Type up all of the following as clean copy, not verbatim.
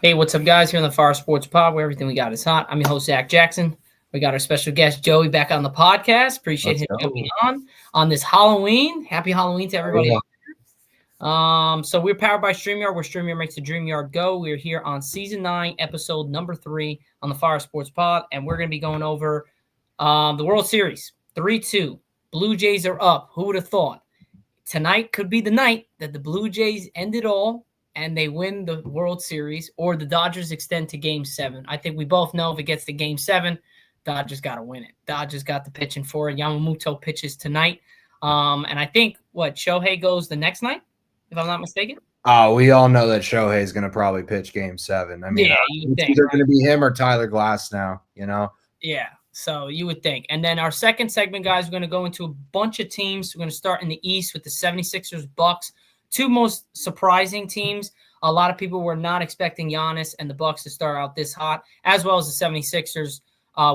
Hey, what's up, guys? Here on the Fire Sports Pod, where everything we got is hot. I'm your host, Zach Jackson. We got our special guest, Joey, back on the podcast. Appreciate Let's him go. jumping on this Halloween. Happy Halloween to Oh, everybody. yeah. So we're powered by StreamYard, where StreamYard makes the dream yard go. We're here on season 9, episode number 3 on the Fire Sports Pod, and we're going to be going over the World Series 3-2. Blue Jays are up. Who would have thought? Tonight could be the night that the Blue Jays end it all and they win the World Series, or the Dodgers extend to Game 7. I think we both know if it gets to Game 7, Dodgers got to win it. Dodgers got the pitching for it. Yamamoto pitches tonight. And I think, Shohei goes the next night, if I'm not mistaken? Oh, we all know that Shohei is going to probably pitch Game 7. I mean, Yeah, you it's think, either right? going to be him or Tyler Glass now, you know? Yeah, so you would think. And then our second segment, guys, we're going to go into a bunch of teams. We're going to start in the East with the 76ers, Bucks, two most surprising teams. A lot of people were not expecting Giannis and the Bucks to start out this hot, as well as the 76ers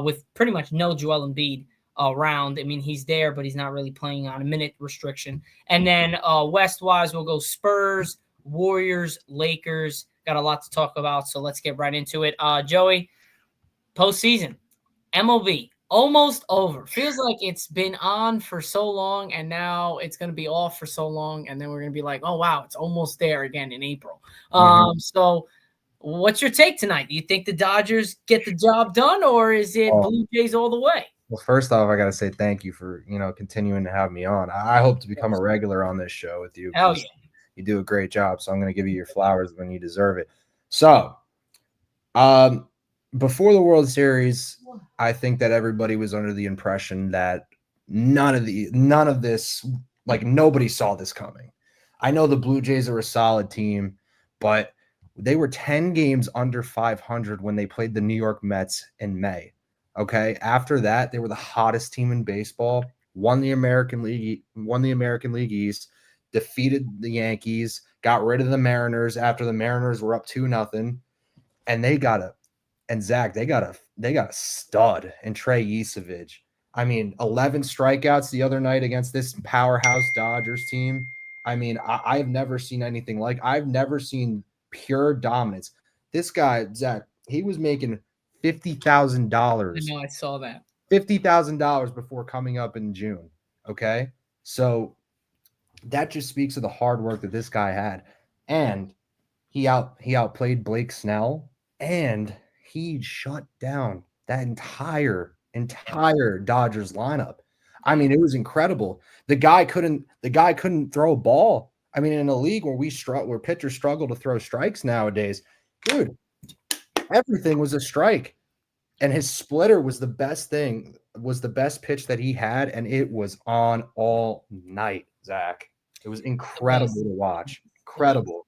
with pretty much no Joel Embiid around. I mean, he's there, but he's not really playing on a minute restriction. And then West-wise, we'll go Spurs, Warriors, Lakers. Got a lot to talk about, so let's get right into it. Joey, postseason. MLB almost over. Feels like it's been on for so long, and now it's going to be off for so long, and then we're going to be like, oh wow, it's almost there again in April. So what's your take tonight? Do you think the Dodgers get the job done, or is it Blue Jays all the way? Well, first off, I got to say thank you for, continuing to have me on. I hope to become a regular on this show with you. Hell yeah. You do a great job, so I'm going to give you your flowers when you deserve it. So, before the World Series, I think that everybody was under the impression that none of this, like nobody saw this coming. I know the Blue Jays are a solid team, but they were 10 games under 500 when they played the New York Mets in May. Okay. After that, they were the hottest team in baseball, won the American League East, defeated the Yankees, got rid of the Mariners after the Mariners were up 2-0, and Zach, they got a stud in Trey Yesavage. I mean, 11 strikeouts the other night against this powerhouse Dodgers team. I mean, I've never seen anything like. I've never seen pure dominance. This guy, Zach, he was making $50,000. I know, I saw that. $50,000 before coming up in June. Okay, so that just speaks of the hard work that this guy had, and he outplayed Blake Snell, and he shut down that entire Dodgers lineup. I mean, it was incredible. The guy couldn't throw a ball. I mean, in a league where pitchers struggle to throw strikes nowadays, dude, everything was a strike. And his splitter was the best pitch that he had, and it was on all night, Zach. It was incredible to watch. Incredible.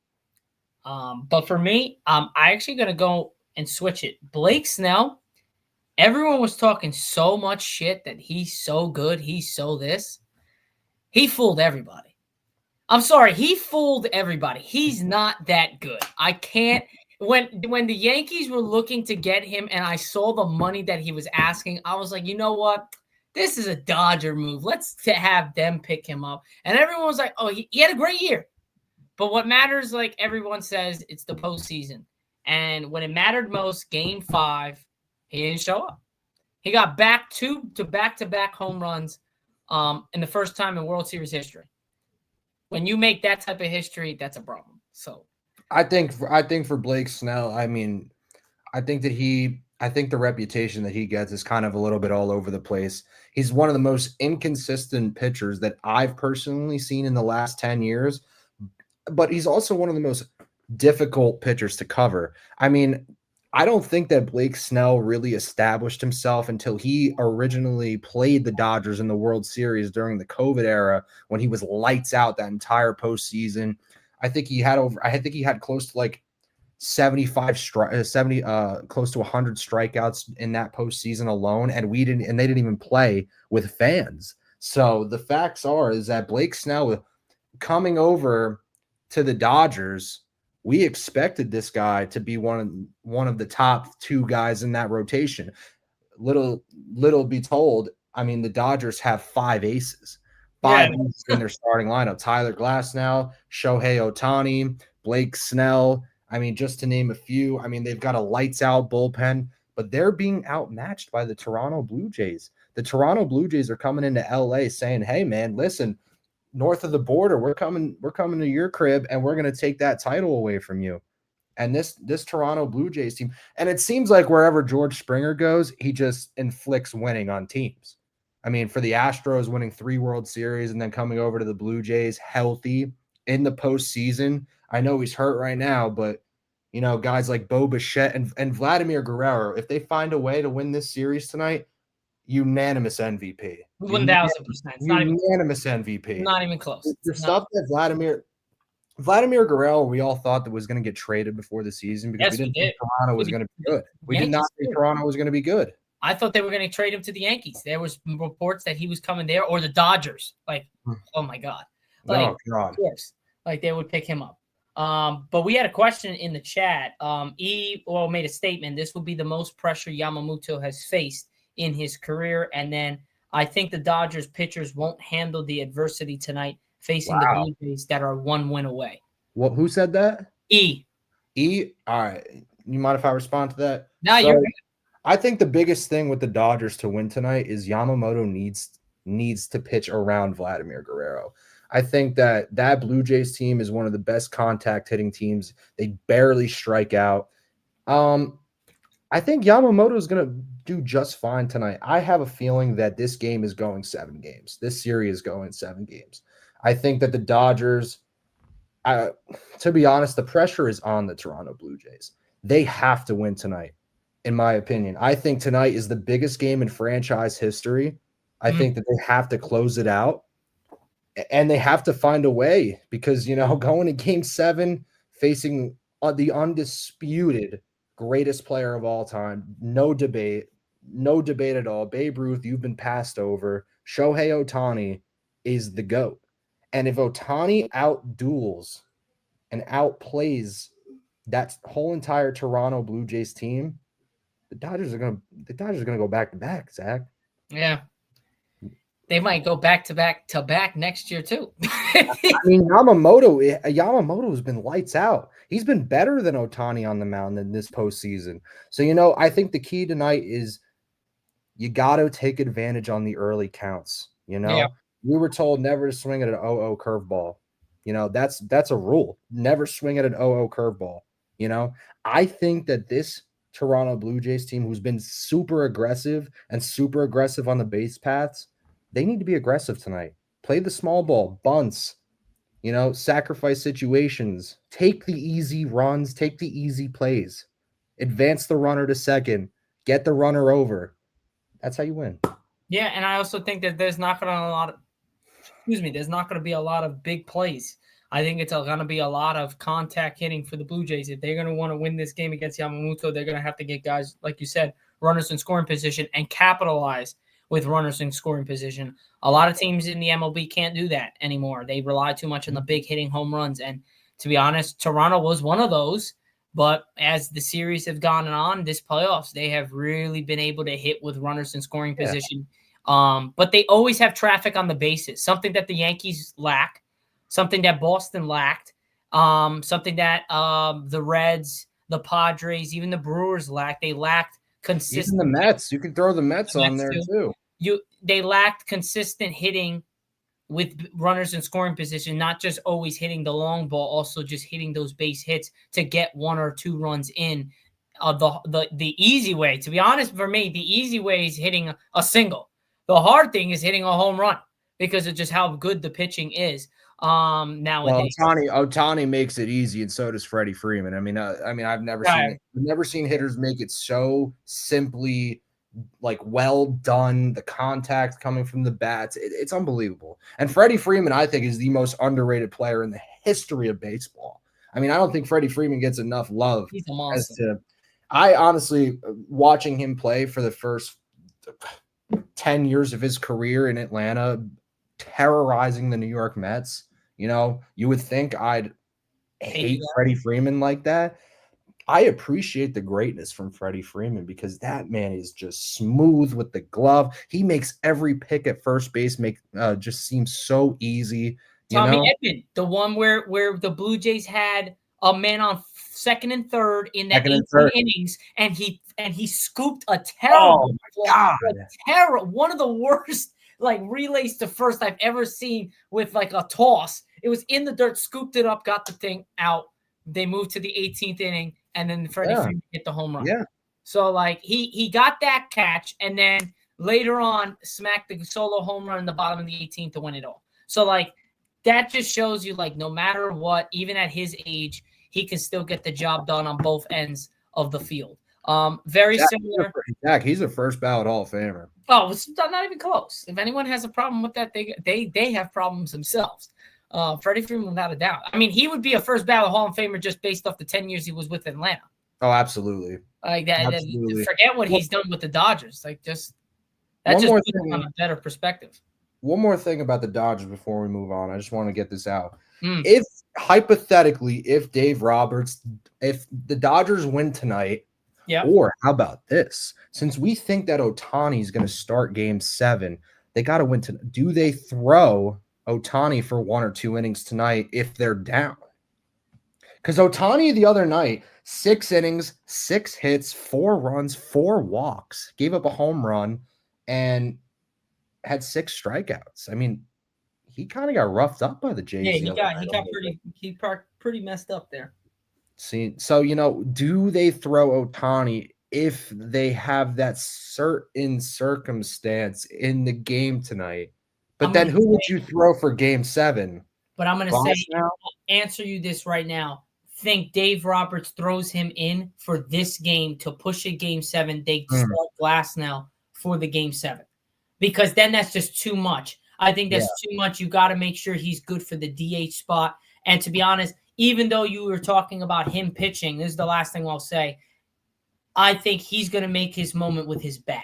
But for me, I actually going to go and switch it. Blake Snell, everyone was talking so much shit that he's so good, he's so this. He fooled everybody. I'm sorry, he fooled everybody. He's not that good. I can't. When the Yankees were looking to get him and I saw the money that he was asking, I was like, you know what? This is a Dodger move. Let's have them pick him up. And everyone was like, oh, he had a great year. But what matters, like everyone says, it's the postseason. And when it mattered most, Game 5, he didn't show up. He got back-to-back home runs in the first time in World Series history. When you make that type of history, that's a problem. So I think for Blake Snell, I mean, I think the reputation that he gets is kind of a little bit all over the place. He's one of the most inconsistent pitchers that I've personally seen in the last 10 years, but he's also one of the most difficult pitchers to cover. I mean, I don't think that Blake Snell really established himself until he originally played the Dodgers in the World Series during the COVID era when he was lights out that entire postseason. I think he had close to like 75 close to 100 strikeouts in that postseason alone, and they didn't even play with fans. So the facts is that Blake Snell coming over to the Dodgers, we expected this guy to be one of the top 2 guys in that rotation. Little be told, I mean, the Dodgers have 5 aces. Five in their starting lineup. Tyler Glasnow, Shohei Ohtani, Blake Snell. I mean, just to name a few. I mean, they've got a lights out bullpen, but they're being outmatched by the Toronto Blue Jays. The Toronto Blue Jays are coming into LA saying, "Hey man, listen, north of the border, we're coming to your crib and we're going to take that title away from you." And this Toronto Blue Jays team, and it seems like wherever George Springer goes, he just inflicts winning on teams. I mean, for the Astros winning 3 World Series and then coming over to the Blue Jays healthy in the postseason. I know he's hurt right now, but guys like Bo Bichette and Vladimir Guerrero, if they find a way to win this series tonight, unanimous MVP. 1,000%. It's not even Unanimous MVP. not even close. The stuff that Vladimir Guerrero, we all thought that was going to get traded before the season because we didn't think Toronto was going to be good. We did not think Toronto was going to be good. I thought they were going to trade him to the Yankees. There was reports that he was coming there, or the Dodgers. Like, oh my God. Like, oh God. Of course. Like they would pick him up. But we had a question in the chat. Made a statement. This will be the most pressure Yamamoto has faced in his career. And then I think the Dodgers pitchers won't handle the adversity tonight facing the Blue Jays that are 1 win away. What? Who said that? E. All right. You mind if I respond to that? No, you're good. I think the biggest thing with the Dodgers to win tonight is Yamamoto needs to pitch around Vladimir Guerrero. I think that Blue Jays team is one of the best contact hitting teams. They barely strike out. I think Yamamoto is going to do just fine tonight. I have a feeling that this game is going 7 games. This series is going 7 games. I think that the Dodgers, to be honest, the pressure is on the Toronto Blue Jays. They have to win tonight, in my opinion. I think tonight is the biggest game in franchise history. I think that they have to close it out, and they have to find a way because, going to game 7, facing the undisputed greatest player of all time, no debate at all. Babe Ruth, you've been passed over. Shohei Ohtani is the GOAT. And if Ohtani outduels and outplays that whole entire Toronto Blue Jays team, the Dodgers are gonna go back to back, Zach. Yeah. They might go back to back next year too. I mean, Yamamoto has been lights out. He's been better than Ohtani on the mound in this postseason. So, I think the key tonight is you got to take advantage on the early counts. Yeah. We were told never to swing at an 0-0 curveball. That's a rule. Never swing at an 0-0 curveball. I think that this Toronto Blue Jays team, who's been super aggressive on the base paths, they need to be aggressive tonight. Play the small ball, bunts, sacrifice situations, take the easy runs, take the easy plays, advance the runner to second, get the runner over. That's how you win. Yeah, and I also think that there's not going to be a lot of big plays. I think it's going to be a lot of contact hitting for the Blue Jays. If they're going to want to win this game against Yamamoto, they're going to have to get guys, like you said, runners in scoring position and capitalize with runners in scoring position. A lot of teams in the MLB can't do that anymore. They rely too much on the big hitting home runs. And to be honest, Toronto was one of those. But as the series have gone on, this playoffs, they have really been able to hit with runners in scoring position. But they always have traffic on the bases, something that the Yankees lack, something that Boston lacked, something that the Reds, the Padres, even the Brewers lacked. They lacked consistent. Even the Mets, you can throw the Mets on there too. They lacked consistent hitting with runners in scoring position, not just always hitting the long ball, also just hitting those base hits to get 1 or 2 runs in. The easy way, to be honest, for me, the easy way is hitting a single. The hard thing is hitting a home run because of just how good the pitching is nowadays. Well, Ohtani makes it easy, and so does Freddie Freeman. I mean, I've never seen hitters make it so simply, like, well done. The contact coming from the bats, it's unbelievable. And Freddie Freeman, I think, is the most underrated player in the history of baseball. I mean, I don't think Freddie Freeman gets enough love. He's a monster. I honestly, watching him play for the first 10 years of his career in Atlanta, terrorizing the New York Mets, you would think I'd hate Freddie Freeman like that. I appreciate the greatness from Freddie Freeman because that man is just smooth with the glove. He makes every pick at first base just seem so easy. Tommy Edman, the one where the Blue Jays had a man on second and third in that 18 innings, and he scooped a terrible, one of the worst like relays to first I've ever seen with like a toss. It was in the dirt, scooped it up, got the thing out. They moved to the 18th inning, and then Freddie Freeman hit the home run. Yeah. So like he got that catch, and then later on smacked the solo home run in the bottom of the 18th to win it all. So like that just shows you like no matter what, even at his age, he can still get the job done on both ends of the field. Very similar. Zach, he's a first ballot Hall of Famer. Oh, it's not even close. If anyone has a problem with that, they have problems themselves. Freddie Freeman, without a doubt. I mean, he would be a first ballot Hall of Famer just based off the 10 years he was with Atlanta. Oh, absolutely. Like that. Absolutely. Forget what he's done with the Dodgers. Like that just puts him on a better perspective. One more thing about the Dodgers before we move on. I just want to get this out. If hypothetically, if Dave Roberts, if the Dodgers win tonight, or how about this? Since we think that Ohtani is going to start Game 7, they got to win tonight. Do they throw Ohtani for 1 or 2 innings tonight if they're down? Because Ohtani the other night, 6 innings, 6 hits, 4 runs, 4 walks, gave up a home run, and had 6 strikeouts. I mean, he kind of got roughed up by the Jays. Yeah, he got pretty messed up there. See, so do they throw Ohtani if they have that certain circumstance in the game tonight? But then who would you throw for Game 7? But I'm going to say, I'll answer you this right now. Think Dave Roberts throws him in for this game to push a Game 7. They start Glasnow for the Game 7 because then that's just too much. I think that's too much. You got to make sure he's good for the DH spot. And to be honest, even though you were talking about him pitching, this is the last thing I'll say. I think he's going to make his moment with his bat.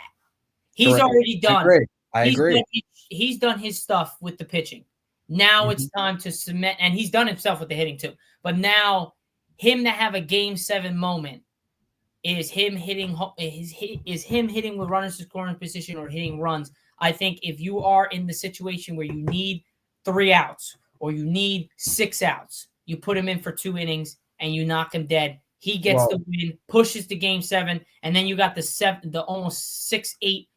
He's already done. I agree. He's done his stuff with the pitching. Now it's time to cement, and he's done himself with the hitting too. But now, him to have a Game 7 moment is him hitting with runners in scoring position or hitting runs. I think if you are in the situation where you need 3 outs or you need 6 outs, you put him in for 2 innings and you knock him dead. He gets the win, pushes to Game 7, and then you got the almost 6'8",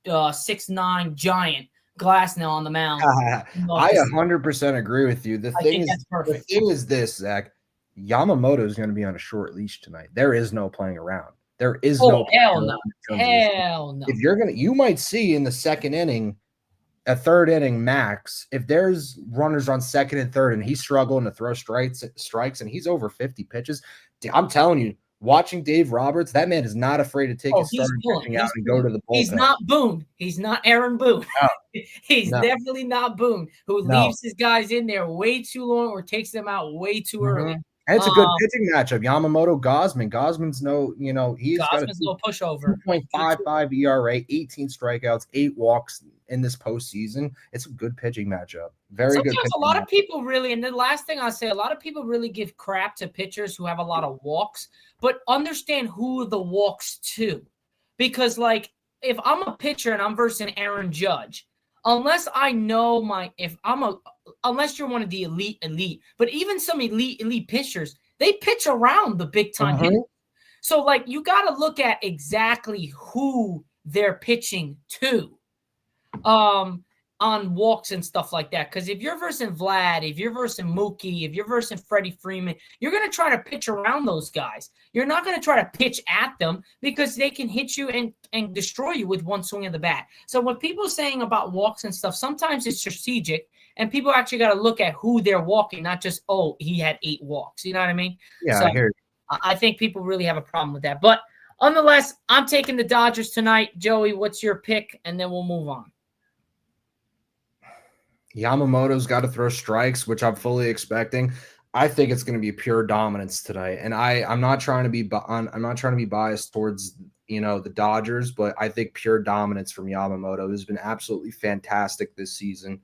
6'9" giant Glasnow on the mound. I 100% agree with you. The thing is this, Zach. Yamamoto is going to be on a short leash tonight. There is no playing around. There is no hell no. If you might see in the second inning, a third inning max, if there's runners on second and third and he's struggling to throw strikes and he's over 50 pitches, I'm telling you, watching Dave Roberts, that man is not afraid to take his starting pitching out and go to the bullpen. He's not Boone. He's not Aaron Boone. No. He's definitely not Boone, who leaves his guys in there way too long or takes them out way too early. And it's a good pitching matchup. Yamamoto, Gausman. Gausman's he's got a little pushover. 2.55 ERA, 18 strikeouts, 8 walks in this postseason. It's a good pitching matchup. Very good. Sometimes a lot of people really, and the last thing I'll say, a lot of people really give crap to pitchers who have a lot of walks, but understand who the walks to. Because, like, if I'm a pitcher and I'm versus Aaron Judge, unless I know unless you're one of the elite, but even some elite pitchers, they pitch around the big time hitters. So, like, you got to look at exactly who they're pitching to on walks and stuff like that. Because if you're versus Vlad, if you're versus Mookie, if you're versus Freddie Freeman, you're going to try to pitch around those guys. You're not going to try to pitch at them because they can hit you and destroy you with one swing of the bat. So what people are saying about walks and stuff, sometimes it's strategic, and people actually got to look at who they're walking, not just, he had 8 walks. You know what I mean? Yeah, so I hear you. I think people really have a problem with that. But nonetheless, I'm taking the Dodgers tonight. Joey, what's your pick? And then we'll move on. Yamamoto's got to throw strikes, which I'm fully expecting. I think it's going to be pure dominance tonight, and I'm not trying to be biased towards the Dodgers, but I think pure dominance from Yamamoto has been absolutely fantastic this season.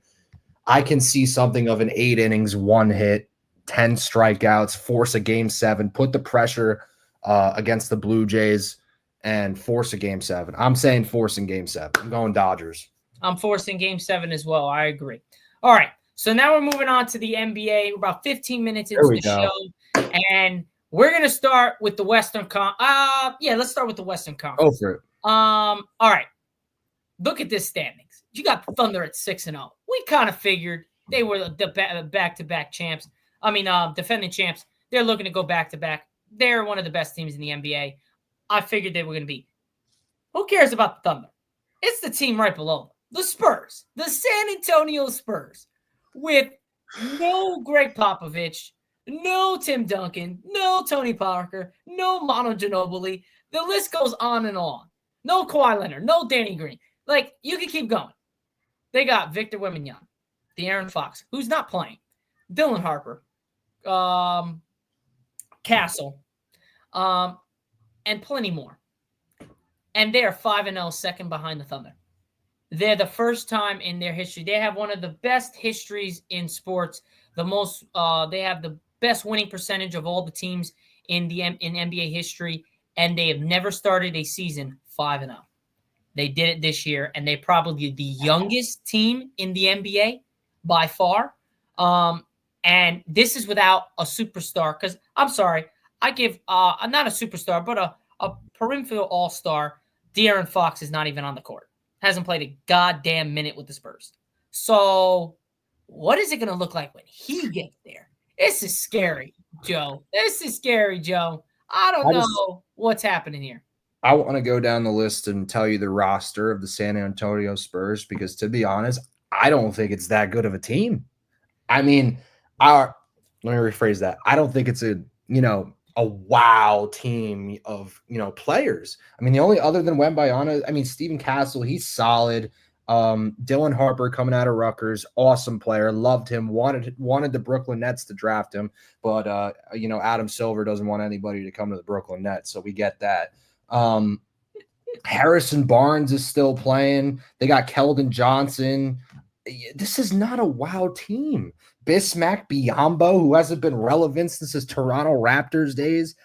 I can see something of an 8 innings, 1 hit, 10 strikeouts, force a Game 7, put the pressure against the Blue Jays, and force a Game 7. I'm saying forcing Game 7. I'm going Dodgers. I'm forcing Game 7 as well. I agree. All right. So now we're moving on to the NBA. We're about 15 minutes into the show. And we're gonna start with the Western let's start with the Western Go Conference. for it. All right. Look at this standings. You got the Thunder at 6-0. We kind of figured they were the back-to-back champs. Defending champs. They're looking to go back-to-back. They're one of the best teams in the NBA. I figured they were going to be. Who cares about the Thunder? It's the team right below them. The Spurs. The San Antonio Spurs. With no Greg Popovich, no Tim Duncan, no Tony Parker, no Manu Ginobili. The list goes on and on. No Kawhi Leonard, no Danny Green. Like, you can keep going. They got Victor Wembanyama, De'Aaron Fox, who's not playing, Dylan Harper, Castle, and plenty more. And they are 5-0, second behind the Thunder. They're the first time in their history. They have one of the best histories in sports. They have the best winning percentage of all the teams in NBA history, and they have never started a season 5-0. They did it this year, and they're probably the youngest team in the NBA by far. And this is without a superstar. Because I'm sorry, I give not a superstar, but a peripheral all-star. De'Aaron Fox is not even on the court. Hasn't played a goddamn minute with the Spurs. So what is it going to look like when he gets there? This is scary, Joe. I don't know what's happening here. I want to go down the list and tell you the roster of the San Antonio Spurs because, to be honest, I don't think it's that good of a team. I mean, let me rephrase that. I don't think it's a wow team of, players. I mean, the only other than Wembanyama, Steven Castle, he's solid. Dylan Harper coming out of Rutgers, awesome player. Loved him. Wanted the Brooklyn Nets to draft him, but Adam Silver doesn't want anybody to come to the Brooklyn Nets, so we get that. Harrison Barnes is still playing. They got Keldon Johnson. This is not a wow team. Bismack Biyombo, who hasn't been relevant since his Toronto Raptors days.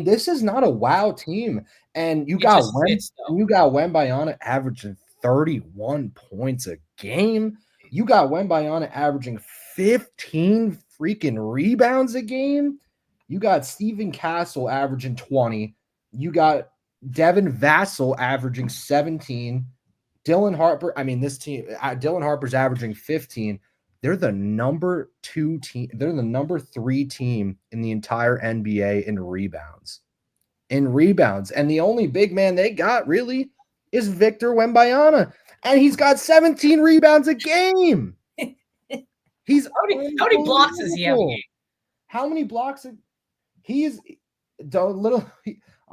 This is not a wow team. And you got Wembanyama averaging 31 points a game. You got Wembanyama averaging 15 freaking rebounds a game. You got Steven Castle averaging 20. You got Devin Vassell averaging 17. Dylan Harper, this team, Dylan Harper's averaging 15. They're the number 2 team. They're the number 3 team in the entire NBA in rebounds. And the only big man they got really is Victor Wembanyama. And he's got 17 rebounds a game. He's how many blocks does he have a game? How many blocks? He's little.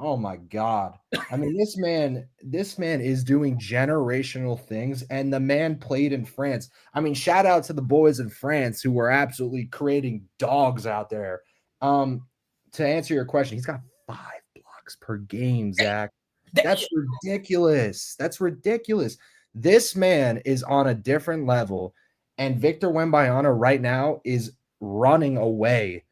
Oh my God. This man is doing generational things, and the man played in France. Shout out to the boys in France who were absolutely creating dogs out there. To answer your question, he's got 5 blocks per game, Zach. That's ridiculous. This man is on a different level, and Victor Wembanyama right now is running away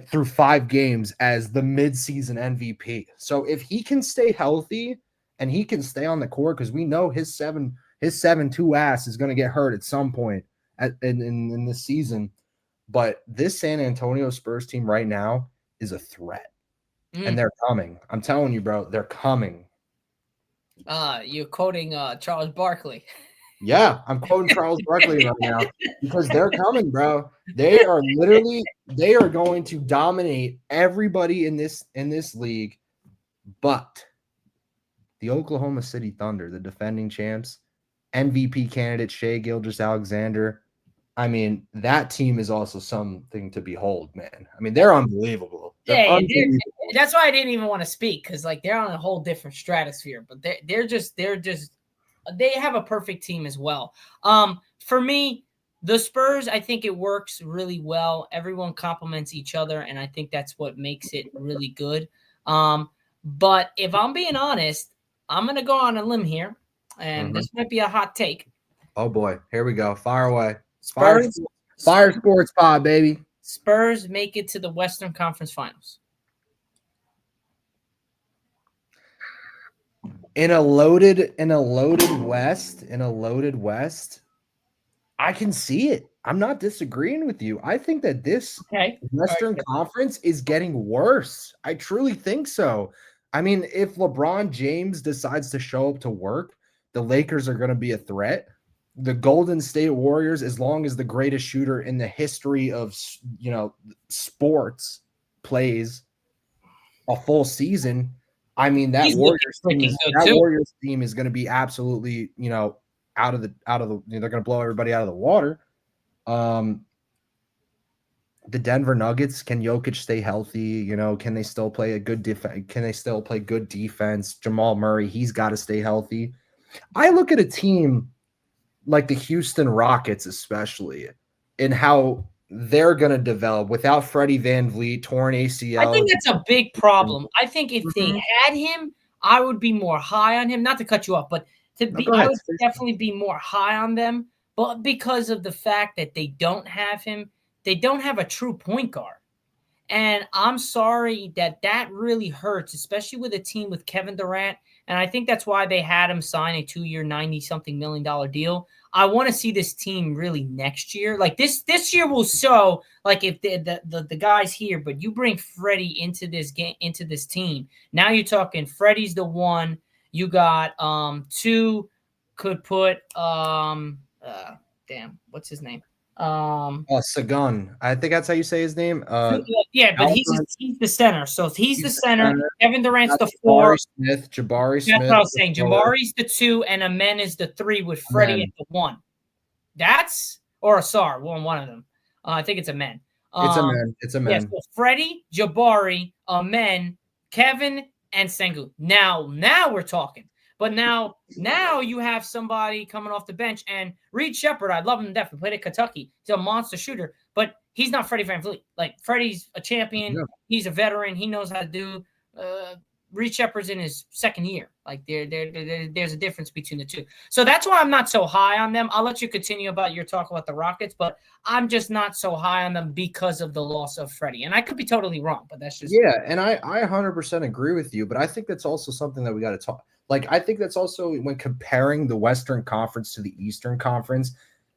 through 5 games as the midseason MVP. So if he can stay healthy and he can stay on the court, because we know his 7'2" ass is going to get hurt at some point in this season. But this San Antonio Spurs team right now is a threat. And they're coming. I'm telling you, bro, they're coming. You're quoting Charles Barkley. Yeah, I'm quoting Charles Barkley right now because they're coming, bro. They are going to dominate everybody in this league. But the Oklahoma City Thunder, the defending champs, MVP candidate Shai Gilgeous-Alexander, that team is also something to behold, man. They're unbelievable. That's why I didn't even want to speak, because they're on a whole different stratosphere. But they have a perfect team as well. For me, the Spurs, I think it works really well. Everyone complements each other, and I think that's what makes it really good. But if I'm being honest, I'm going to go on a limb here, and this might be a hot take. Oh, boy. Here we go. Fire away. Spurs, Fire Sports Pod, baby. Spurs make it to the Western Conference Finals. In a loaded West, I can see it. I'm not disagreeing with you. I think that this Okay. Western Conference is getting worse. I truly think so. I mean, if LeBron James decides to show up to work, the Lakers are going to be a threat. The Golden State Warriors, as long as the greatest shooter in the history of, sports plays a full season, I mean, He's looking freaking good that too. Warriors team is going to be absolutely, out of the they're going to blow everybody out of the water. The Denver Nuggets, can Jokic stay healthy? Can they still play a good defense? Can they still play good defense? Jamal Murray, he's got to stay healthy. I look at a team like the Houston Rockets, especially, and how they're going to develop without Freddie VanVleet, torn ACL. I think that's a big problem. I think if they had him, I would be more high on him. Not to cut you off, but I would definitely be more high on them. But because of the fact that they don't have him, they don't have a true point guard. And I'm sorry that really hurts, especially with a team with Kevin Durant. And I think that's why they had him sign a 2-year, $90-something million deal. I want to see this team really next year. Like this year will show, like, if the guys here, but you bring Freddie into this game, into this team. Now you're talking Freddie's the one. You got two could put what's his name? Sagun. I think that's how you say his name. Yeah, but he's the center. So he's the center. Kevin Durant's the 4. Jabari Smith. That's what I was saying. Jabari's the 2, and Amen is the 3 with Freddie at the 1. That's or Asar, one of them. I think it's Amen. It's Amen. Yeah, so Freddie, Jabari, Amen, Kevin, and Sengun. Now we're talking. But now you have somebody coming off the bench, and Reed Shepherd, I love him to death. He played at Kentucky. He's a monster shooter, but he's not Freddie VanVleet. Like, Freddie's a champion. Yeah. He's a veteran. He knows how to do. Reed Shepherd's in his second year. Like, there's a difference between the two. So that's why I'm not so high on them. I'll let you continue about your talk about the Rockets, but I'm just not so high on them because of the loss of Freddie. And I could be totally wrong, but that's just – yeah, and I 100% agree with you, but I think that's also something that we got to talk – like, I think that's also when comparing the Western Conference to the Eastern Conference,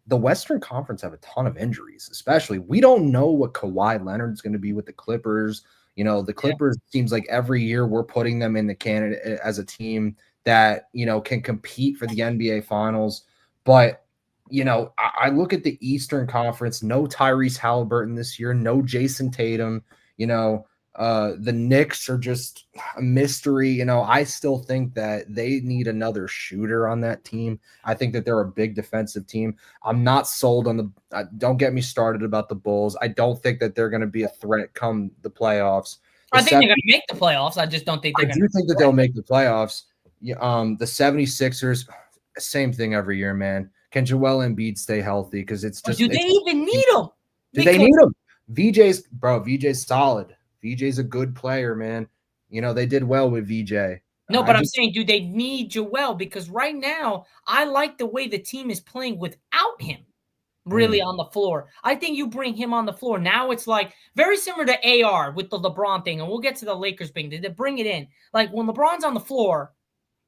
the Western Conference have a ton of injuries, especially. We don't know what Kawhi Leonard's going to be with the Clippers. The Clippers seems like every year we're putting them in the candidate as a team that, can compete for the NBA Finals. But, I look at the Eastern Conference, no Tyrese Halliburton this year, no Jason Tatum, the Knicks are just a mystery. I still think that they need another shooter on that team. I think that they're a big defensive team. I'm not sold on don't get me started about the Bulls. I don't think that they're going to be a threat come the playoffs. I think they're going to make the playoffs. I just don't think they're going to. I do think that they'll make the playoffs. The 76ers, same thing every year, man. Can Joel Embiid stay healthy? Because it's just. Do they even need him? Do they need him? VJ's solid. VJ's a good player, man. They did well with VJ. No, but I'm saying, do they need Joel? Because right now, I like the way the team is playing without him really on the floor. I think you bring him on the floor. Now it's like very similar to AR with the LeBron thing, and we'll get to the Lakers thing. They bring it in. Like, when LeBron's on the floor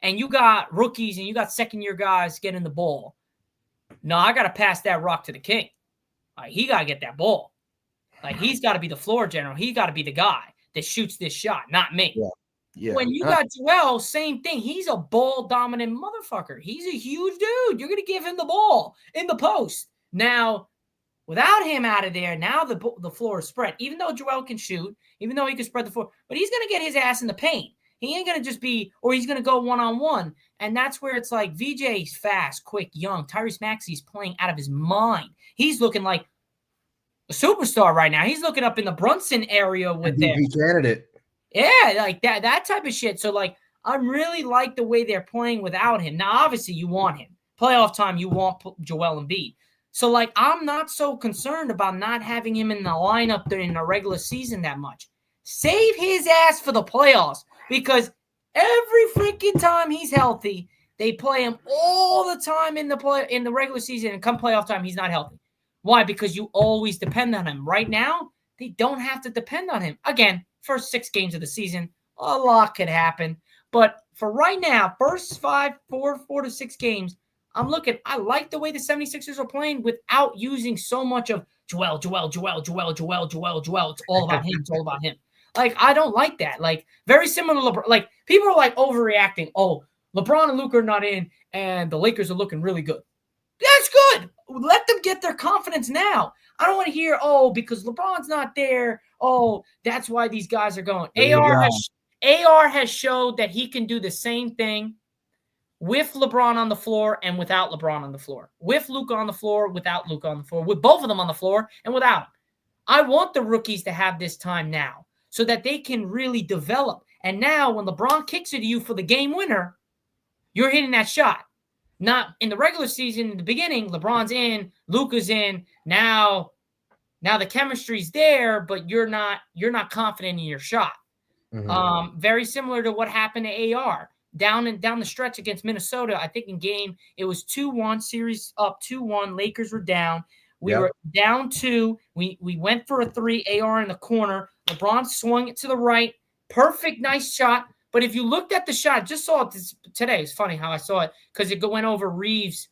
and you got rookies and you got second-year guys getting the ball, no, I got to pass that rock to the king. Like, he got to get that ball. Like, he's got to be the floor general. He got to be the guy that shoots this shot, not me. Yeah. When you got Joel, same thing. He's a ball-dominant motherfucker. He's a huge dude. You're going to give him the ball in the post. Now, without him out of there, now the floor is spread. Even though Joel can shoot, even though he can spread the floor, but he's going to get his ass in the paint. He ain't going to just be – or he's going to go one-on-one. And that's where it's like VJ's fast, quick, young. Tyrese Maxey's playing out of his mind. He's looking like a superstar right now. He's looking up in the Brunson area with their candidate. Yeah, like that type of shit. So, like, I really like the way they're playing without him. Now, obviously, you want him. Playoff time, you want Joel Embiid. So, like, I'm not so concerned about not having him in the lineup during the regular season that much. Save his ass for the playoffs, because every freaking time he's healthy, they play him all the time in the regular season, and come playoff time, he's not healthy. Why? Because you always depend on him. Right now, they don't have to depend on him. Again, first 6 games of the season, a lot could happen. But for right now, first 4 to 6 games, I like the way the 76ers are playing without using so much of Joel. It's all about him. It's all about him. Like, I don't like that. Like, very similar to LeBron. Like, people are like overreacting. Oh, LeBron and Luka are not in, and the Lakers are looking really good. That's good. Let them get their confidence now. I don't want to hear, oh, because LeBron's not there. Oh, that's why these guys are going. AR has showed that he can do the same thing with LeBron on the floor and without LeBron on the floor, with Luka on the floor, without Luka on the floor, with both of them on the floor and without. I want the rookies to have this time now so that they can really develop. And now when LeBron kicks it to you for the game winner, you're hitting that shot. Not in the regular season, in the beginning, LeBron's in, Luka's in. Now the chemistry's there, but you're not confident in your shot. Mm-hmm. Very similar to what happened to AR. Down the stretch against Minnesota, I think it was 2-1, series up 2-1. Lakers were down. We were down 2. We went for a 3, AR in the corner. LeBron swung it to the right. Perfect, nice shot. But if you looked at the shot, just saw it today. It's funny how I saw it because it went over Reeves'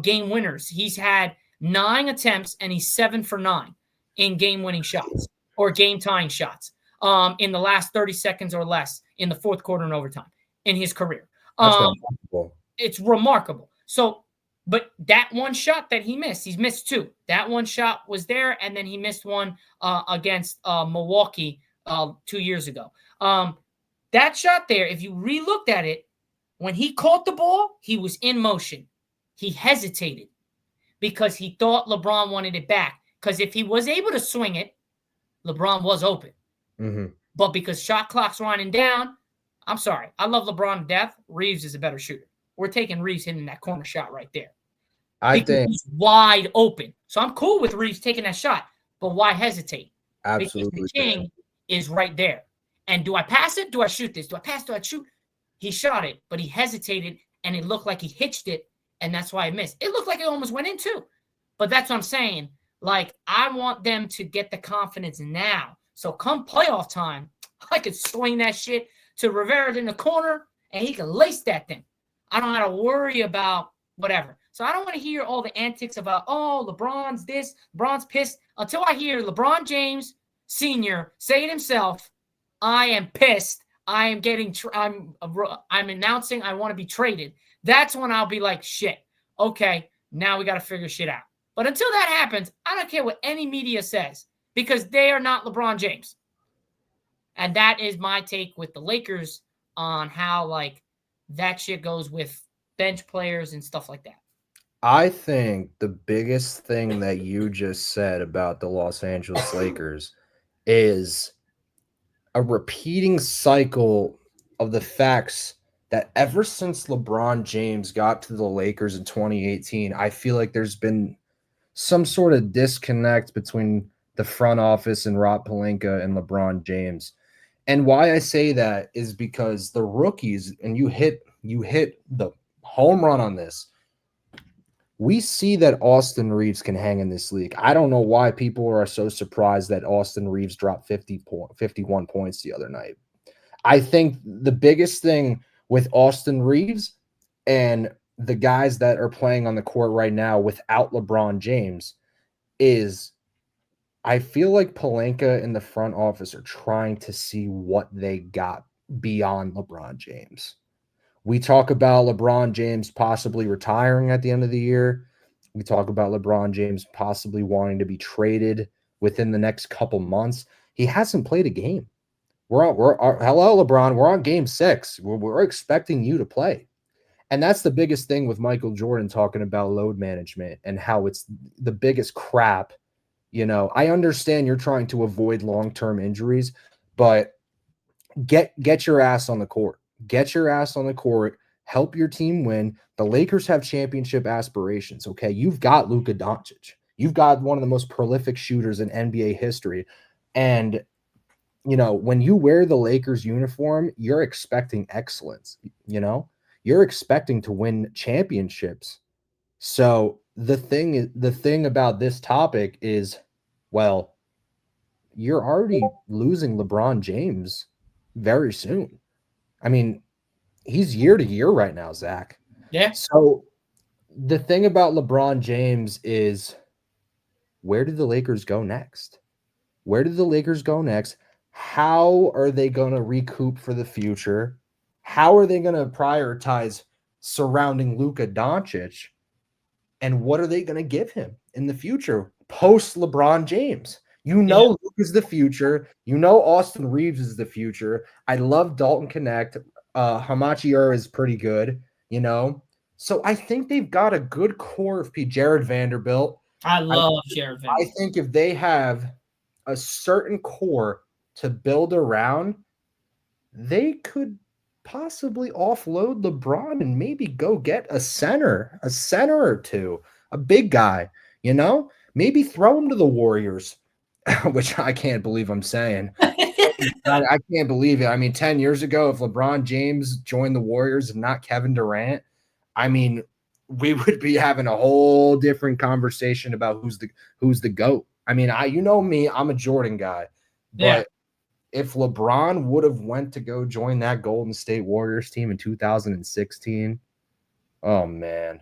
game winners. He's had 9 attempts and he's 7 for 9 in game-winning shots or game-tying shots in the last 30 seconds or less in the fourth quarter and overtime in his career. Remarkable. It's remarkable. So, but that one shot that he missed, he's missed 2. That one shot was there, and then he missed one against Milwaukee 2 years ago. That shot there, if you re-looked at it, when he caught the ball, he was in motion. He hesitated because he thought LeBron wanted it back. Because if he was able to swing it, LeBron was open. Mm-hmm. But because shot clock's running down, I'm sorry. I love LeBron to death. Reeves is a better shooter. We're taking Reeves hitting that corner shot right there. I think he's wide open. So I'm cool with Reeves taking that shot. But why hesitate? Absolutely. Because the king is right there. And do I pass it? Do I shoot this? Do I pass? Do I shoot? He shot it, but he hesitated, and it looked like he hitched it, and that's why I missed. It looked like it almost went in too. But that's what I'm saying. Like, I want them to get the confidence now. So come playoff time, I could swing that shit to Rivera in the corner, and he can lace that thing. I don't have to worry about whatever. So I don't want to hear all the antics about, oh, LeBron's this, LeBron's pissed, until I hear LeBron James Sr. say it himself, I am pissed. I am getting. I'm announcing I want to be traded. That's when I'll be like, shit. Okay, now we got to figure shit out. But until that happens, I don't care what any media says because they are not LeBron James. And that is my take with the Lakers on how like that shit goes with bench players and stuff like that. I think the biggest thing that you just said about the Los Angeles Lakers is a repeating cycle of the facts that ever since LeBron James got to the Lakers in 2018, I feel like there's been some sort of disconnect between the front office and Rob Pelinka and LeBron James. And why I say that is because the rookies, and you hit the home run on this. We see that Austin Reeves can hang in this league. I don't know why people are so surprised that Austin Reeves dropped 51 points the other night. I think the biggest thing with Austin Reeves and the guys that are playing on the court right now without LeBron James is I feel like Pelinka and the front office are trying to see what they got beyond LeBron James. We talk about LeBron James possibly retiring at the end of the year. We talk about LeBron James possibly wanting to be traded within the next couple months. He hasn't played a game. Hello, LeBron. We're on game 6. We're expecting you to play. And that's the biggest thing with Michael Jordan talking about load management and how it's the biggest crap. You know, I understand you're trying to avoid long-term injuries, but get your ass on the court. Get your ass on the court. Help your team win. The Lakers have championship aspirations, okay? You've got Luka Doncic. You've got one of the most prolific shooters in NBA history. And, you know, when you wear the Lakers uniform, you're expecting excellence, you know? You're expecting to win championships. So the thing about this topic is, well, you're already losing LeBron James very soon. I mean, he's year to year right now, Zach. Yeah. So the thing about LeBron James is, where do the Lakers go next? Where do the Lakers go next? How are they going to recoup for the future? How are they going to prioritize surrounding Luka Doncic? And what are they going to give him in the future post LeBron James? You Yeah, know Luke is the future. You know Austin Reeves is the future. I love Dalton Connect. Hamachi is pretty good, you know. So I think they've got a good core of Jared Vanderbilt. I I, love Jared I Vanderbilt. think if they have a certain core to build around, they could possibly offload LeBron and maybe go get a center or two, a big guy, you know, maybe throw him to the Warriors, which I can't believe I'm saying. I can't believe it. I mean, 10 years ago, if LeBron James joined the Warriors and not Kevin Durant, I mean, we would be having a whole different conversation about who's the GOAT. I mean, you know me, I'm a Jordan guy, Yeah. but if LeBron would have went to go join that Golden State Warriors team in 2016, oh man,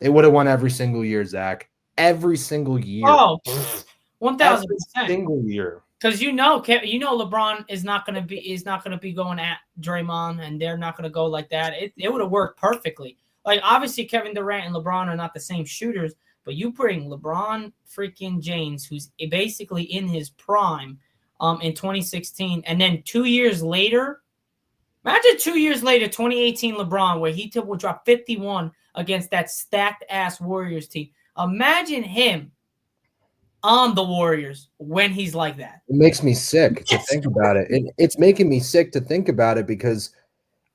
they would have won every single year, Zach. Every single year. Oh, Every 1000%. single year. Because LeBron is not gonna be going at Draymond, and they're not gonna go like that. It would have worked perfectly. Like obviously Kevin Durant and LeBron are not the same shooters, but you bring LeBron freaking James, who's basically in his prime, in 2016, and then 2 years later, imagine 2 years later, 2018 LeBron, where he would drop 51 against that stacked ass Warriors team. Imagine him on the Warriors when he's like that. It makes me sick to think about it. It's making me sick to think about it because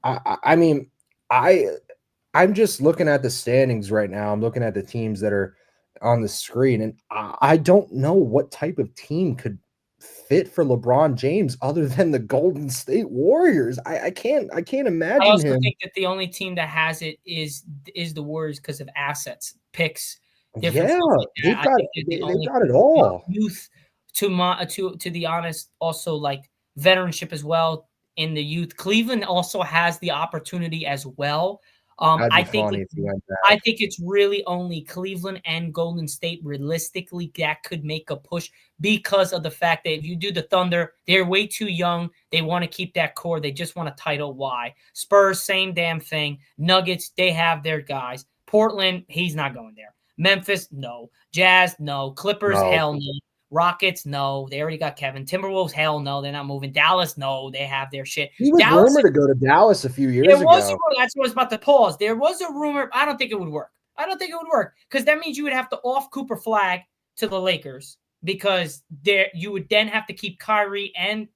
I mean, I'm just looking at the standings right now. I'm looking at the teams that are on the screen, and I don't know what type of team could fit for LeBron James other than the Golden State Warriors. I can't I imagine also him. think that the only team that has it is the Warriors because of assets, picks, different Yeah, stuff like that. I think they're the they've only got it all. youth to the honest, also like veteranship as well in the youth. Cleveland also has the opportunity as well. That'd be funny if he went I back. think it's really only Cleveland and Golden State realistically that could make a push because of the fact that if you do the Thunder, they're way too young. They want to keep that core. They just want a title. Why? Spurs, same damn thing. Nuggets, they have their guys. Portland, he's not going there. Memphis, no. Jazz, no. Clippers, No, hell no. Rockets, no. They already got Kevin. Timberwolves, hell no. They're not moving. Dallas, no. They have their shit. he was Dallas, rumored to go to Dallas a few there years was a ago. rumor. That's what I was about to pause. There was a rumor. I don't think it would work. I don't think it would work because that means you would have to off Cooper Flag to the Lakers because you would then have to keep Kyrie and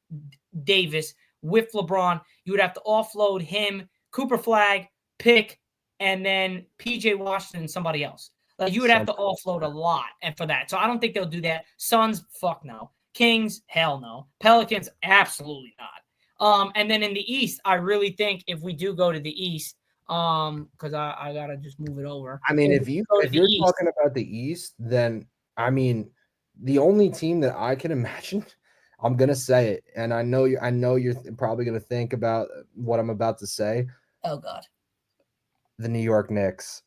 Davis with LeBron. You would have to offload him, Cooper Flag, pick, and then PJ Washington and somebody else. Like you would have to offload a lot and for that. So I don't think they'll do that. Suns, fuck no. Kings, hell no. Pelicans, absolutely not. And then in the East, I really think if we do go to the East, because I gotta just move it over. I mean, If if you're talking about the East, then I mean, the only team that I can imagine, I'm gonna say it, and I know you're probably gonna think about what I'm about to say. oh god, The New York Knicks.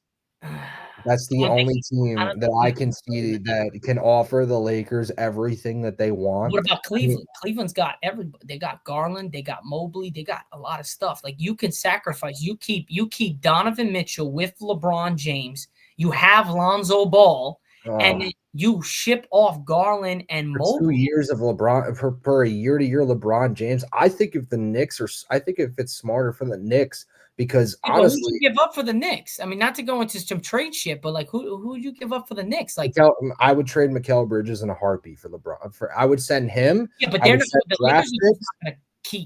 That's the only I team don't that I think can see that can offer the Lakers everything that they want. What about I mean, Cleveland? Cleveland's got everybody. They got Garland. They got Mobley. They got a lot of stuff. Like you can sacrifice. You keep Donovan Mitchell with LeBron James. You have Lonzo Ball, and then you ship off Garland and for 2 Mobley. years of LeBron for a year-to-year LeBron James, I think if it's smarter for the Knicks because But who would honestly, you give up for the Knicks? I mean, not to go into some trade shit, but like who would you give up for the Knicks? Like I would trade Mikal Bridges in a heartbeat for LeBron. I would send him. yeah, but I they're would not. send The draft Lakers are just picks. not gonna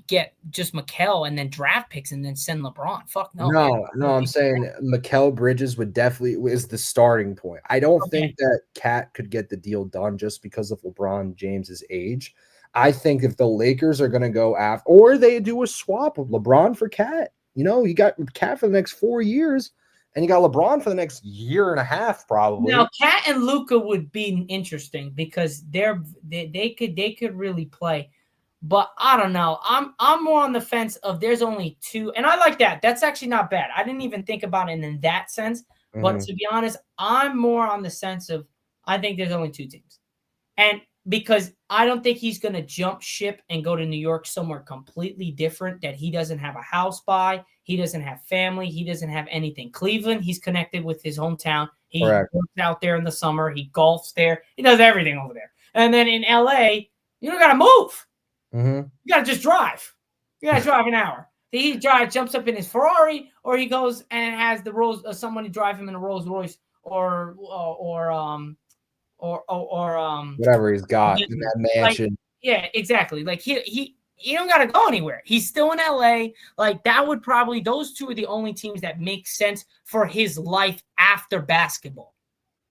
get just Mikal and then draft picks and then send LeBron. Fuck no. No, I'm saying Mikal Bridges would definitely is the starting point. I don't think that Cat could get the deal done just because of LeBron James's age. I think if the Lakers are going to go after, or they do a swap of LeBron for Cat, you got Cat for the next 4 years, and you got LeBron for the next year and a half, probably. Now, Cat and Luca would be interesting because they could really play, but I don't know. I'm more on the fence of there's only two, and I like that. That's actually not bad. I didn't even think about it in that sense. But to be honest, I'm more on the sense of I think there's only 2 teams. And because I don't think he's going to jump ship and go to New York somewhere completely different that he doesn't have a house by, he doesn't have family, he doesn't have anything. Cleveland, he's connected with his hometown. He works out there in the summer. He golfs there. He does everything over there. And then in LA, you don't got to move. You got to just drive. You got to drive an hour. He jumps up in his Ferrari, or he goes and has somebody drive him in a Rolls Royce or whatever he's got in that mansion. Like, yeah, exactly. Like he don't got to go anywhere. He's still in LA. Like that would probably, those 2 are the only teams that make sense for his life after basketball.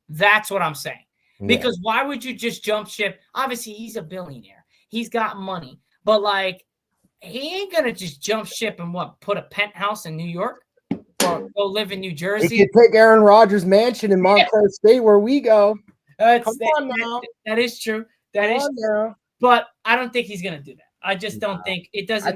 That's what I'm saying. Because why would you just jump ship? Obviously, he's a billionaire. He's got money. But like, he ain't going to just jump ship and put a penthouse in New York or go live in New Jersey. He could take Aaron Rodgers' mansion in Montclair State where we go. Come on now. That is true. That is true. But I don't think he's going to do that. I just don't think it doesn't. I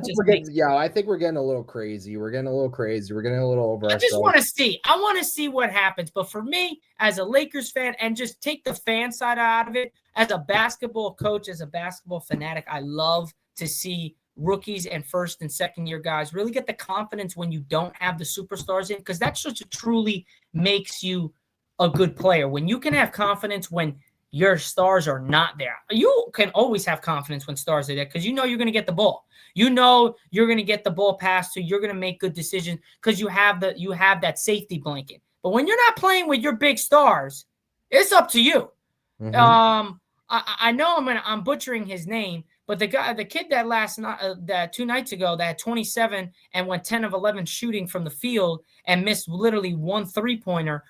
think we're getting a little crazy. We're getting a little over ourselves. I just want to see. I want to see what happens. But for me, as a Lakers fan, and just take the fan side out of it, as a basketball coach, as a basketball fanatic, I love to see rookies and first and second year guys really get the confidence when you don't have the superstars in, because that's just truly makes you a good player. When you can have confidence when your stars are not there. You can always have confidence when stars are there because you know you're going to get the ball. You know you're going to get the ball passed to. You're going to make good decisions because you have that safety blanket. But when you're not playing with your big stars, it's up to you. I know I'm butchering his name, but the kid that 2 nights ago that had 27 and went 10 of 11 shooting from the field and missed literally 1 3-pointer,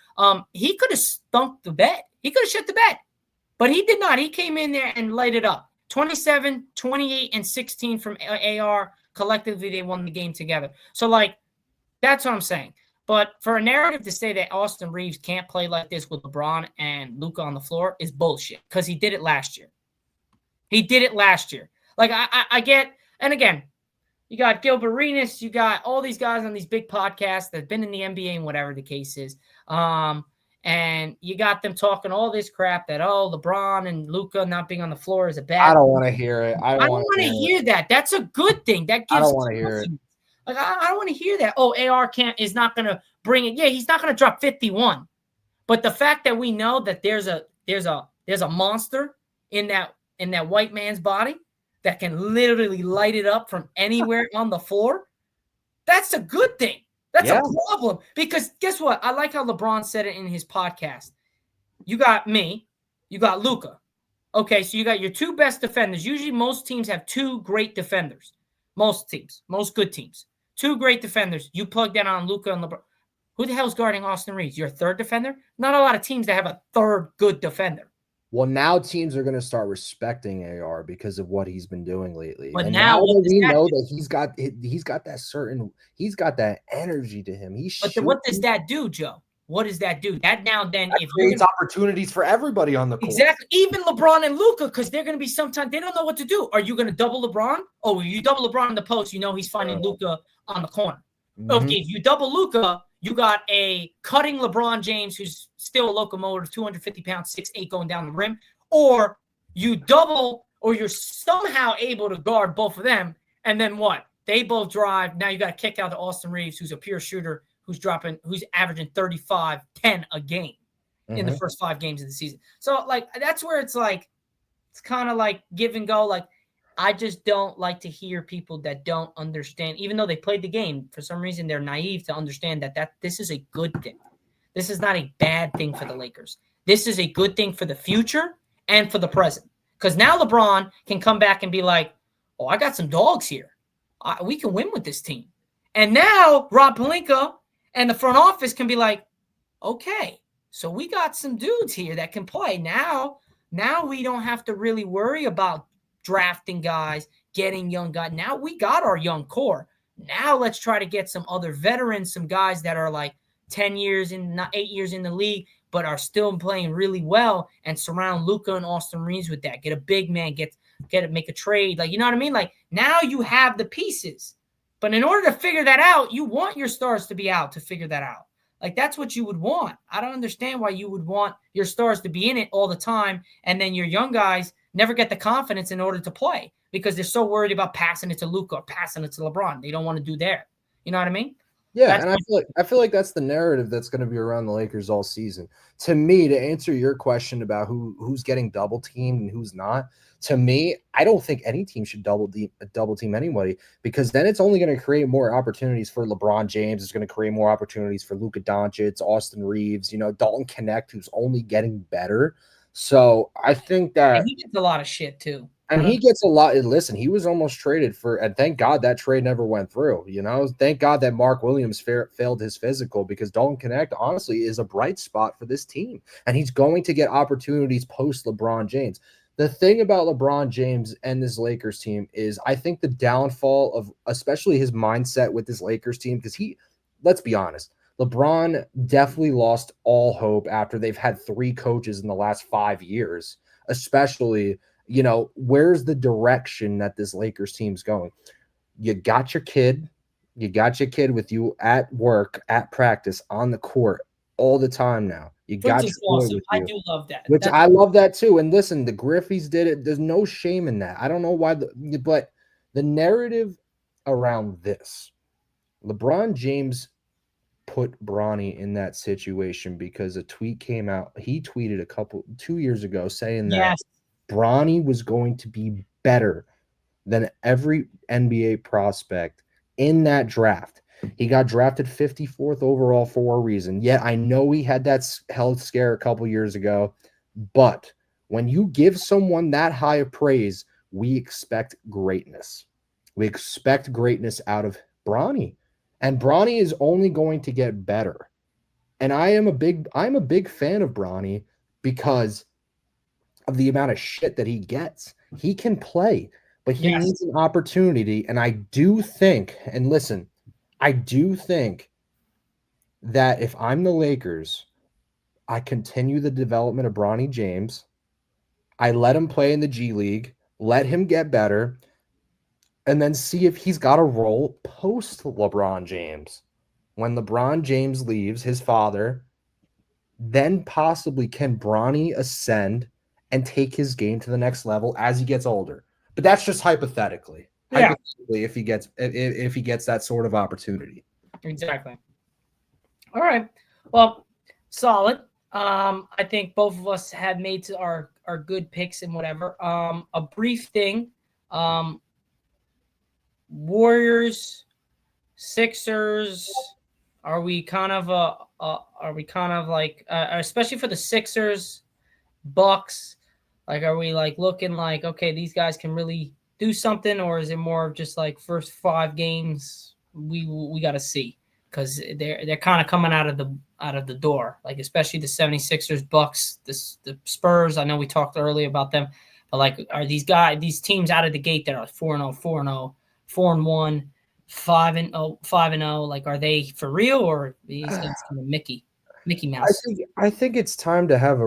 he could have stunk the bed. He could have shit the bed. But he did not. He came in there and lighted up. 27, 28, and 16 from AR. Collectively, they won the game together. So, like, that's what I'm saying. But for a narrative to say that Austin Reeves can't play like this with LeBron and Luka on the floor is bullshit because he did it last year. Like, I get – and, again, you got Gilbert Arenas. You got all these guys on these big podcasts that have been in the NBA and whatever the case is. And you got them talking all this crap that, LeBron and Luka not being on the floor is a bad thing. I don't want to hear it. I don't want to hear that. That's a good thing. That gives I don't want to hear it. Like, I don't want to hear that. AR is not going to bring it. Yeah, he's not going to drop 51. But the fact that we know that there's a monster in that white man's body that can literally light it up from anywhere on the floor, that's a good thing. That's a problem because guess what? I like how LeBron said it in his podcast. You got me. You got Luka. Okay, so you got your 2 best defenders. Usually most teams have 2 great defenders. Most teams. Most good teams. 2 great defenders. You plug that on Luka and LeBron. Who the hell's guarding Austin Reeves? Your 3rd defender? Not a lot of teams that have a 3rd good defender. Well, now teams are going to start respecting AR because of what he's been doing lately. But and now that we know that he's got that energy to him. But what does that do, Joe? What does that do? That creates opportunities for everybody on the court. Exactly. Even LeBron and Luka, because they're going to be sometimes they don't know what to do. Are you going to double LeBron? Oh, you double LeBron in the post, you know he's finding Luka on the corner. Okay, if you double Luka, you got a cutting LeBron James who's still a locomotive, 250 pounds, 6'8", going down the rim. Or you double, or you're somehow able to guard both of them. And then what? They both drive. Now you got to kick out to Austin Reeves, who's a pure shooter, who's averaging 35, 10 a game in the first 5 games of the season. So, like, that's where it's like, it's kind of like give and go. Like, I just don't like to hear people that don't understand, even though they played the game. For some reason, they're naive to understand that this is a good thing. This is not a bad thing for the Lakers. This is a good thing for the future and for the present. Because now LeBron can come back and be like, oh, I got some dogs here. We can win with this team. And now Rob Pelinka and the front office can be like, okay, so we got some dudes here that can play. Now we don't have to really worry about drafting guys, getting young guys. Now we got our young core. Now let's try to get some other veterans, some guys that are like 10 years in, not 8 years in the league, but are still playing really well, and surround Luka and Austin Reeves with that. Get a big man, make a trade. Like, you know what I mean? Like, now you have the pieces. But in order to figure that out, you want your stars to be out to figure that out. Like, that's what you would want. I don't understand why you would want your stars to be in it all the time, and then your young guys never get the confidence in order to play because they're so worried about passing it to Luka or passing it to LeBron. They don't want to do that. You know what I mean? Yeah, and I feel like that's the narrative that's going to be around the Lakers all season. To me, to answer your question about who's getting double teamed and who's not, to me, I don't think any team should double team anybody, because then it's only going to create more opportunities for LeBron James. It's going to create more opportunities for Luka Doncic, Austin Reeves, Dalton Connect, who's only getting better. So I think that he gets a lot of shit too. And he gets a lot. Listen, he was almost traded for, and thank God that trade never went through. Thank God that Mark Williams failed his physical, because Dalton Connect honestly is a bright spot for this team, and he's going to get opportunities post LeBron James. The thing about LeBron James and this Lakers team is, I think the downfall of especially his mindset with this Lakers team, because let's be honest, LeBron definitely lost all hope after they've had 3 coaches in the last 5 years, especially. Where's the direction that this Lakers team's going? You got your kid with you at work, at practice, on the court all the time now. You got your boy awesome. with you, I do love that. I love that too. And listen, the Griffeys did it. There's no shame in that. I don't know why, but the narrative around this, LeBron James put Bronny in that situation because a tweet came out. He tweeted 2 years ago saying that Bronny was going to be better than every NBA prospect in that draft. He got drafted 54th overall for a reason. Yeah, I know he had that health scare a couple years ago, but when you give someone that high of praise, we expect greatness. We expect greatness out of Bronny, and Bronny is only going to get better. And I'm a big fan of Bronny because of the amount of shit that he gets. He can play, but he needs an opportunity. And I do think, and listen, I do think that if I'm the Lakers, I continue the development of Bronny James. I let him play in the G League, let him get better, and then see if he's got a role post LeBron James. When LeBron James leaves, his father, then possibly can Bronny ascend and take his game to the next level as he gets older. But that's just hypothetically. Yeah. Hypothetically, if he gets that sort of opportunity. Exactly. All right. Well, solid. I think both of us had made our good picks and whatever. A brief thing. Warriors, Sixers. Are we kind of like especially for the Sixers, Bucks? Like, are we like looking like, okay, these guys can really do something, or is it more of just like first 5 games we got to see, because they're kind of coming out of the door, like especially the 76ers, Bucks, the Spurs. I know we talked earlier about them, but like, are these teams out of the gate that are 4-0, 4-0, 4-1, 5-0, 5-0? Like, are they for real, or are these guys kind of Mickey Mouse? I think it's time to have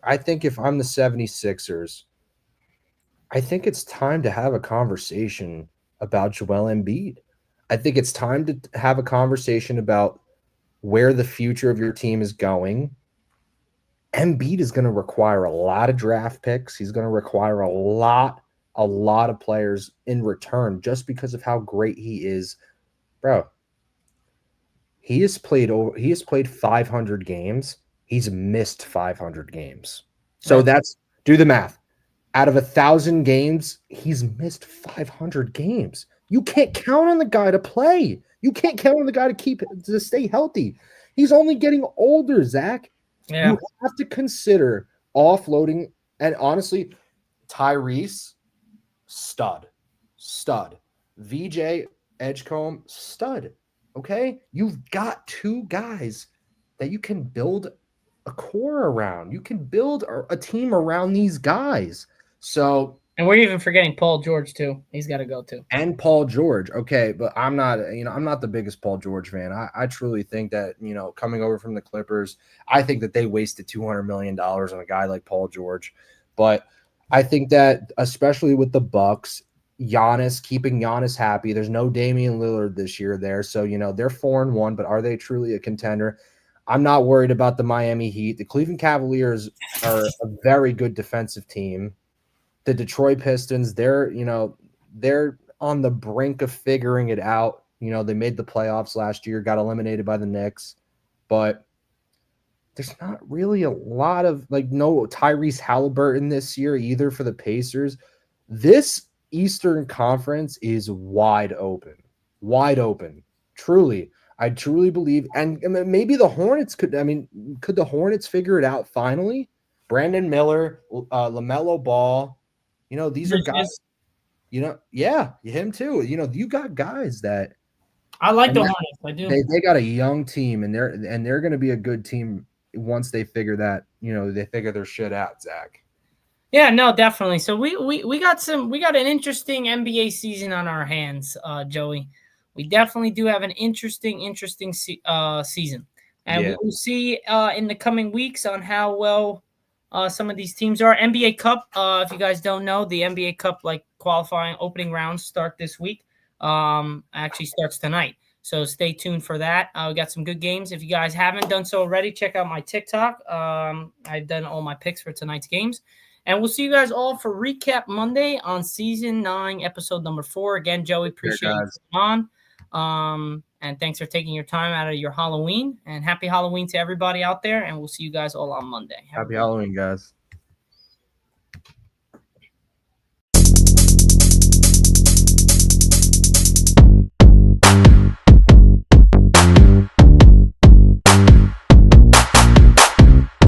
I think if I'm the 76ers, I think it's time to have a conversation about Joel Embiid. I think it's time to have a conversation about where the future of your team is going. Embiid is going to require a lot of draft picks. He's going to require a lot of players in return just because of how great he is. Bro, he has played 500 games. He's missed 500 games. So that's, do the math. Out of 1,000 games, he's missed 500 games. You can't count on the guy to play. You can't count on the guy to stay healthy. He's only getting older, Zach. Yeah. You have to consider offloading. And honestly, Tyrese, stud. VJ, Edgecombe, stud. Okay? You've got 2 guys that you can build a core around. You can build a team around these guys. So, and we're even forgetting Paul George too. He's got to go too. And Paul George. Okay, but I'm not the biggest Paul George fan. I truly think that, coming over from the Clippers, I think that they wasted $200 million on a guy like Paul George. But I think that especially with the Bucks, Giannis, keeping Giannis happy. There's no Damian Lillard this year there. So, they're 4-1, but are they truly a contender? I'm not worried about the Miami Heat. The Cleveland Cavaliers are a very good defensive team. The Detroit Pistons, they're on the brink of figuring it out. They made the playoffs last year, got eliminated by the Knicks, but there's not really a lot of no Tyrese Halliburton this year either for the Pacers. This Eastern Conference is wide open. Wide open. Truly. I truly believe, and maybe the Hornets could the Hornets figure it out finally? Brandon Miller, LaMelo Ball, these are guys, yeah, him too. You got guys that I like the Hornets. I do. they got a young team, and they're going to be a good team once they figure they figure their shit out, Zach. Yeah, no, definitely. So we got an interesting NBA season on our hands, Joey. We definitely do have an interesting season, and Yeah. we'll see in the coming weeks on how well some of these teams are. NBA Cup, if you guys don't know, the NBA Cup qualifying opening rounds start this week. Actually starts tonight. So stay tuned for that. We got some good games. If you guys haven't done so already, check out my TikTok. I've done all my picks for tonight's games. And we'll see you guys all for Recap Monday on Season 9, Episode number 4. Again, Joey, appreciate you coming on. And thanks for taking your time out of your Halloween. And happy Halloween to everybody out there. And we'll see you guys all on Monday. Happy Halloween, guys.